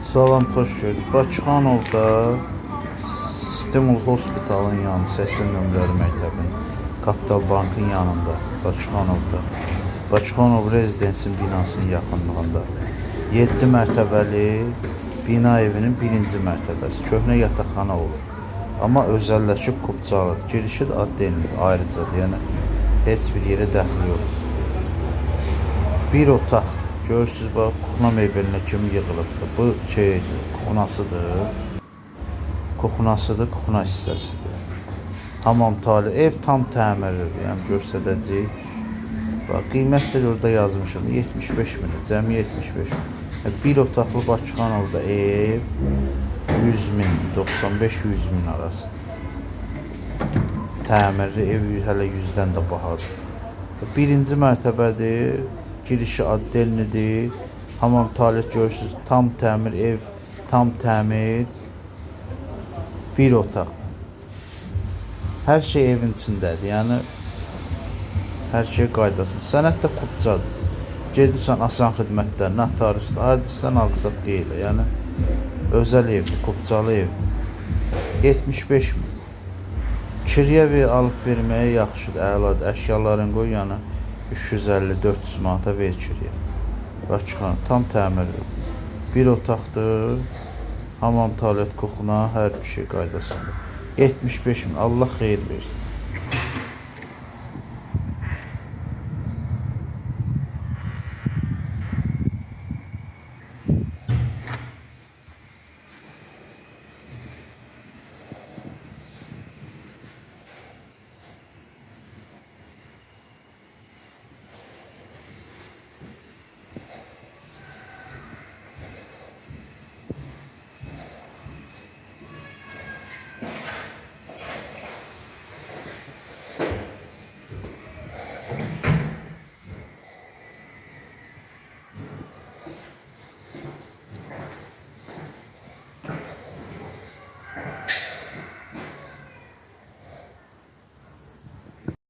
Salam, xoş gördük. Bakıxanovda Stimul Hospitalın yanı, Səsli Nömrəli məktəbin, Kapital Bankın yanında, Bakıxanovda, Bakıxanov Rezidensin binasının yaxınlığında 7 mərtəbəli bina evinin birinci mərtəbəsi. Köhnə yataqxana olur. Amma özəlləşib kubcalıdır. Girişi də addenlidir, ayrıcadır. Yəni, heç bir yerə dəxli yoxdur. Bir otaqdır. Görürsünüz, bax, kuxna mebelinə kimi yığılıbdır. Bu şeydir, kuxnasıdır. Kuxnasıdır, kuxna hissəsidir. Hamam tali, ev tam təmirlidir. Yəni, göstərəcəyik. Bax, qiymət də orada yazmışım. 75 mindir, cəmi 75 min. Bir otaqlı Bakıxanovda ev 100 min, 95-100 min arasıdır. Təmirli ev hələ 100-dən də bahadır. Birinci mərtəbədir. Girişi addelnidir. Hamam tualet görürsünüz. Tam təmir ev, tam təmir. Bir otaq. Hər şey evin içindədir. Yəni hər şey qaydasın. Sənət də kubcadır. Gedirsən asan xidmətlər, notariusda, hardisdən alqısat qeylə. Yəni özəl evdir, kubcalı evdir. 75 min. Kiriyə alıb verməyə yaxşıdır, əladır. Əşyaların qoy yana 350-400 manata ver kiriyə. Bakıxanov tam təmirli. Bir otaqdır. Hamam, tualet, kuxna, hər bir şey qaydasındır. 75 min. Allah xeyir versin.